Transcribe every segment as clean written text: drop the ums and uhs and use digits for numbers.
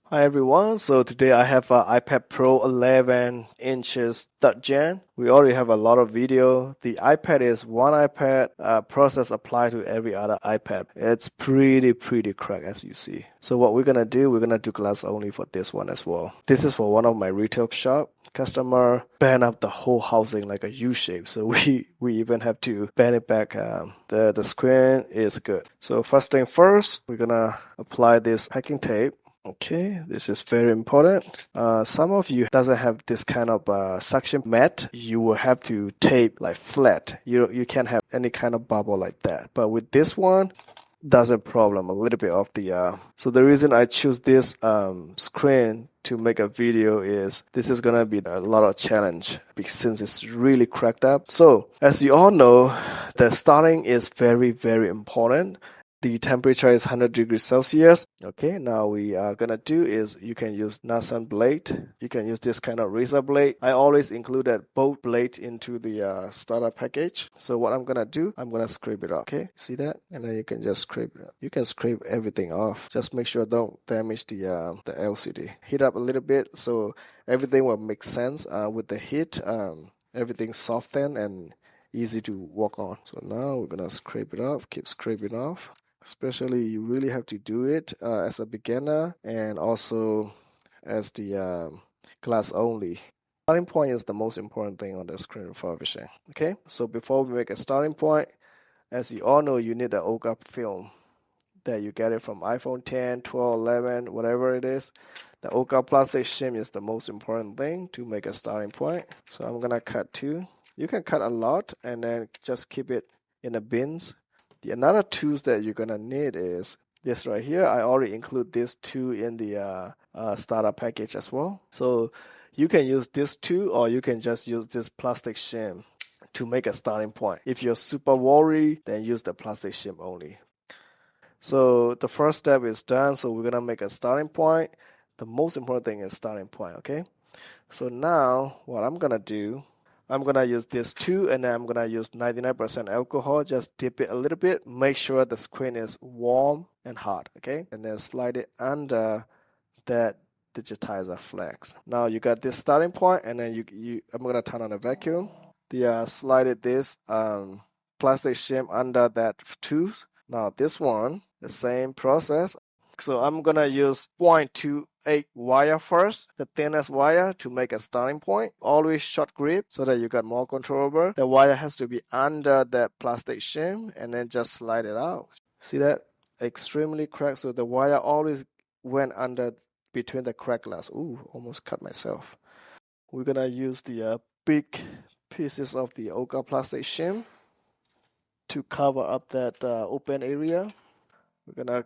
Hi everyone, so today I have an iPad Pro 11 inches 3rd gen. We already have a lot of video. The iPad is one iPad process applied to every other iPad. It's pretty cracked as you see. So what we're gonna do, we're gonna do glass only for this one as well. This is for one of my retail shop. Customer bend up the whole housing like a U shape, so we even have to bend it back. The screen is good. So first thing first, we're gonna apply this packing tape. Okay, this is very important. Some of you doesn't have this kind of suction mat. You will have to tape like flat. You can't have any kind of bubble like that. But with this one, doesn't problem a little bit of the. So the reason I choose this screen to make a video is this is gonna be a lot of challenge because since it's really cracked up. So as you all know, the starting is very important. The temperature is 100 degrees Celsius. Okay, now we are gonna do is you can use NASAN blade. You can use this kind of razor blade. I always included both blades into the starter package. So what I'm gonna do, I'm gonna scrape it off. Okay, see that? And then you can just scrape it. You can scrape everything off. Just make sure don't damage the LCD. Heat up a little bit so everything will make sense. With the heat, everything soften and easy to walk on. So now we're gonna scrape it off. Keep scraping off. Especially you really have to do it as a beginner and also as the class only. Starting point is the most important thing on the screen refurbishing. Okay, so before we make a starting point, as you all know, you need an OGA film that you get it from iPhone 10, 12, 11, whatever it is. The OGA plastic shim is the most important thing to make a starting point. So I'm gonna cut 2. You can cut a lot and then just keep it in the bins. The another tools that you're gonna need is this right here. I already include this tool in the starter package as well. So you can use this tool or you can just use this plastic shim to make a starting point. If you're super worried, then use the plastic shim only. So the first step is done. So we're gonna make a starting point. The most important thing is starting point, okay? So now what I'm gonna do, I'm gonna use this too, and then I'm gonna use 99% alcohol. Just dip it a little bit. Make sure the screen is warm and hot, okay? And then slide it under that digitizer flex. Now you got this starting point, and then I'm gonna turn on the vacuum. Slide it this plastic shim under that tooth. Now this one, the same process. So I'm gonna use 0.28 wire first, the thinnest wire to make a starting point. Always short grip so that you got more control over. The wire has to be under that plastic shim and then just slide it out. See that? Extremely cracked, so the wire always went under between the crack glass. Ooh, almost cut myself. We're gonna use the big pieces of the OGA plastic shim to cover up that open area. We're gonna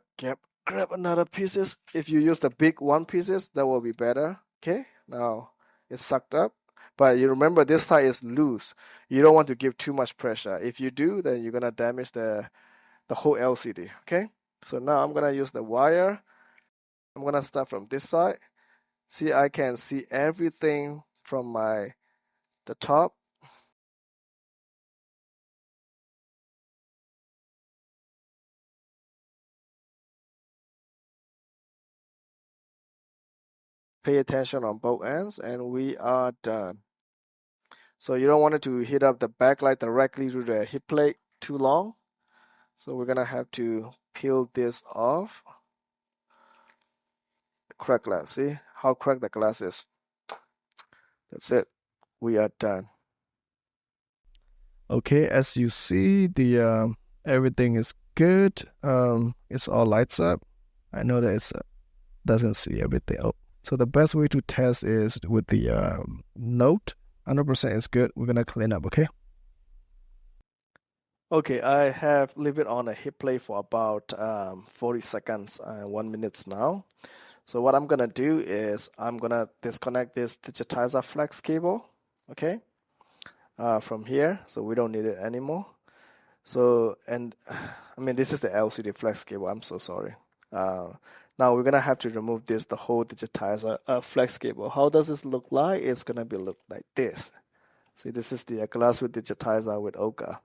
grab another pieces. If you use the big one pieces, that will be better. Okay, now it's sucked up. But you remember this side is loose. You don't want to give too much pressure. If you do, then you're gonna damage the whole LCD. Okay, so now I'm gonna use the wire. I'm gonna start from this side. See, I can see everything from the top. Pay attention on both ends, and we are done. So you don't want it to hit up the backlight directly to the hip plate too long. So we're gonna have to peel this off. The cracked glass, see how cracked the glass is. That's it. We are done. Okay, as you see, the everything is good. It's all lights up. I know that it doesn't see everything. Oh, so the best way to test is with the note. 100% is good. We're gonna clean up. Okay. Okay, I have leave it on a hip plate for about 40 seconds, 1 minute now. So what I'm gonna do is I'm gonna disconnect this digitizer flex cable, okay, from here, so we don't need it anymore. So, and I mean, this is the LCD flex cable. I'm so sorry. Now we're gonna have to remove the whole digitizer flex cable. How does this look like? It's gonna be look like this. See, this is the glass with digitizer with OGA.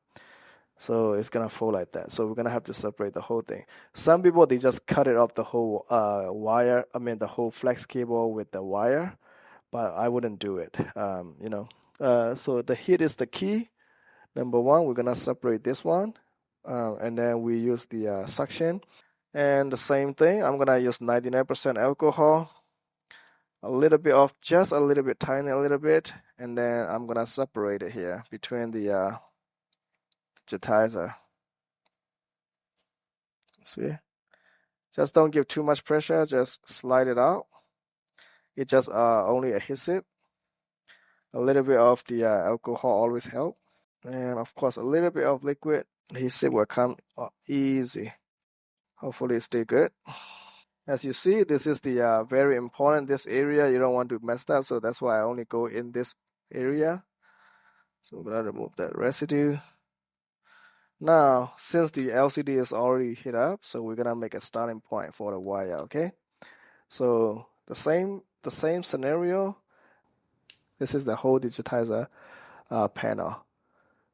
So it's gonna fall like that. So we're gonna have to separate the whole thing. Some people they just cut it off the whole wire. I mean the whole flex cable with the wire, but I wouldn't do it. So the heat is the key. Number one, we're gonna separate this one, and then we use the suction. And the same thing, I'm gonna use 99% alcohol, a little bit of, just a little bit, tiny a little bit, and then I'm gonna separate it here between the digitizer. See? Just don't give too much pressure, just slide it out. It just only adhesive. A little bit of the alcohol always help. And of course, a little bit of liquid adhesive will come easy. Hopefully it stay good. As you see, this is the very important, this area you don't want to mess up, so that's why I only go in this area. So we're gonna remove that residue. Now, since the LCD is already heat up, so we're gonna make a starting point for the wire, okay? So the same scenario. This is the whole digitizer panel.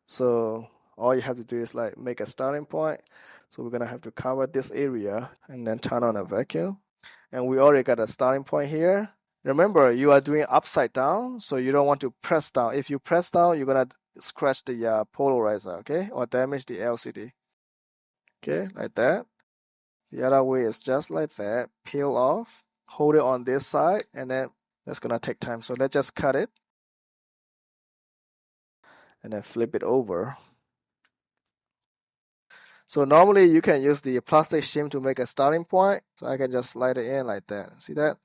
So all you have to do is like make a starting point. So we're gonna have to cover this area and then turn on a vacuum. And we already got a starting point here. Remember, you are doing upside down, so you don't want to press down. If you press down, you're gonna scratch the polarizer, okay, or damage the LCD. Okay, like that. The other way is just like that. Peel off, hold it on this side, and then that's gonna take time. So let's just cut it and then flip it over. So normally you can use the plastic shim to make a starting point. So I can just slide it in like that. See that?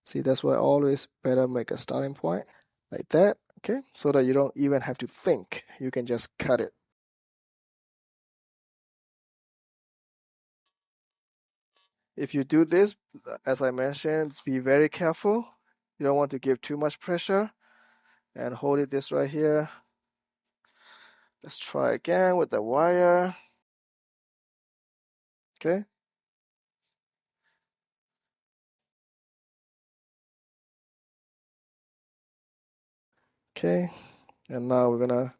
See, that's why always better make a starting point like that. Okay, so that you don't even have to think. You can just cut it. If you do this, as I mentioned, be very careful. You don't want to give too much pressure. And hold it this right here. Let's try again with the wire. Okay. Okay. And now we're gonna,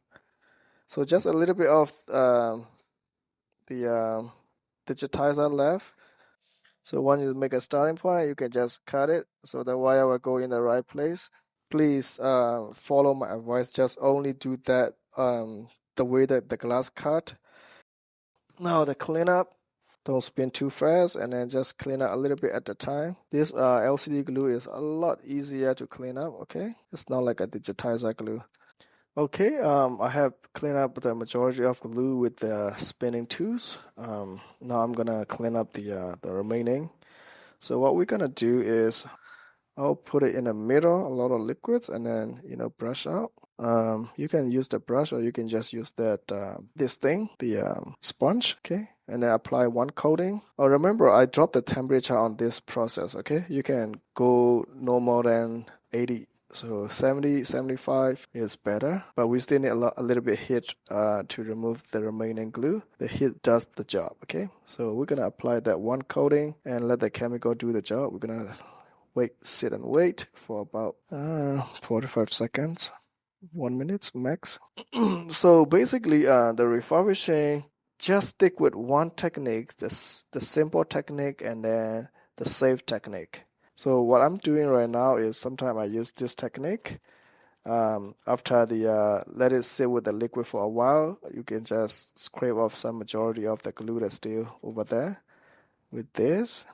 so just a little bit of the digitizer left. So when you make a starting point, you can just cut it so the wire will go in the right place. Please follow my advice. Just only do that the way that the glass cut. Now the cleanup. Don't spin too fast and then just clean up a little bit at a time. This LCD glue is a lot easier to clean up, okay? It's not like a digitizer glue. Okay, I have cleaned up the majority of glue with the spinning tools. Now I'm gonna clean up the remaining. So what we're gonna do is I'll put it in the middle, a lot of liquids, and then brush out. You can use the brush or you can just use that this thing, the sponge, okay? And then apply one coating. Oh, remember I dropped the temperature on this process, okay? You can go no more than 80. So 70, 75 is better, but we still need a little bit heat to remove the remaining glue. The heat does the job, okay? So we're gonna apply that one coating and let the chemical do the job. We're gonna sit and wait for about 45 seconds. 1 minute max. So basically, the refurbishing, just stick with one technique, the simple technique, and then the safe technique. So what I'm doing right now is sometimes I use this technique. After the let it sit with the liquid for a while, you can just scrape off some majority of the glue that's still over there with this,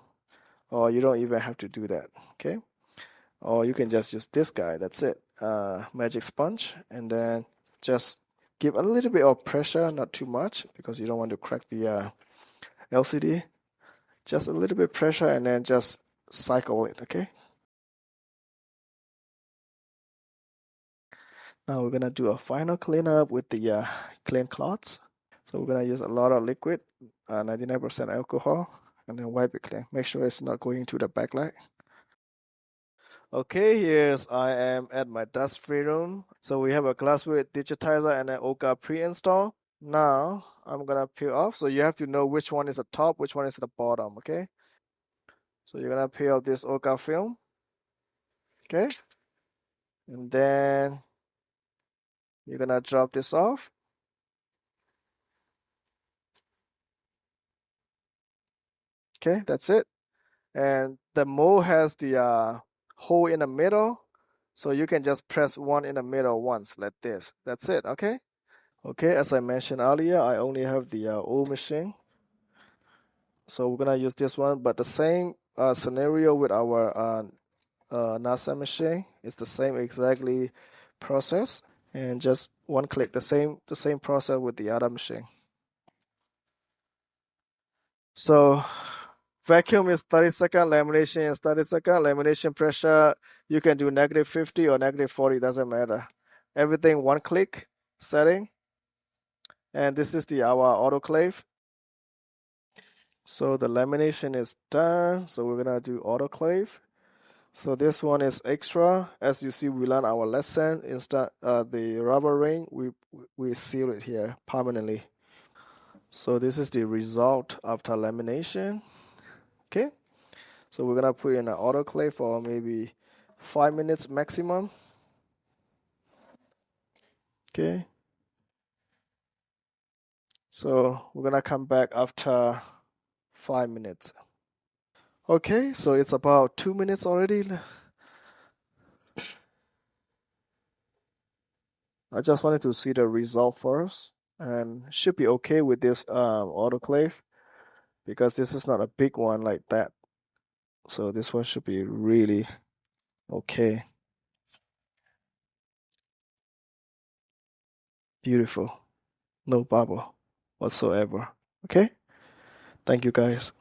or you don't even have to do that. Okay. Or you can just use this guy, that's it, magic sponge, and then just give a little bit of pressure, not too much because you don't want to crack the LCD. Just a little bit pressure and then just cycle it, okay? Now we're gonna do a final cleanup with the clean cloths. So we're gonna use a lot of liquid, 99% alcohol, and then wipe it clean. Make sure it's not going to the backlight. Okay, here's I am at my dust-free room. So we have a glassware digitizer and an OGA pre-install. Now I'm gonna peel off. So you have to know which one is the top, which one is the bottom, okay? So you're gonna peel this OGA film, okay? And then you're gonna drop this off. Okay, that's it. And the mold has the hole in the middle, so you can just press one in the middle once like this. That's it. Okay. Okay, as I mentioned earlier, I only have the old machine, so we're gonna use this one. But the same scenario with our NASAN machine. It's the same exactly process, and just one click. The same process with the other machine. So vacuum is 30 second, lamination is 30 second. Lamination pressure, you can do -50 or -40, doesn't matter. Everything one click setting. And this is our autoclave. So the lamination is done. So we're gonna do autoclave. So this one is extra. As you see, we learn our lesson. Instead, the rubber ring, we seal it here permanently. So this is the result after lamination. Okay. So we're gonna put it in an autoclave for maybe 5 minutes maximum. Okay. So we're gonna come back after 5 minutes. Okay, so it's about 2 minutes already. I just wanted to see the result first, and should be okay with this autoclave because this is not a big one like that. So this one should be really okay. Beautiful. No bubble whatsoever. Okay? Thank you guys.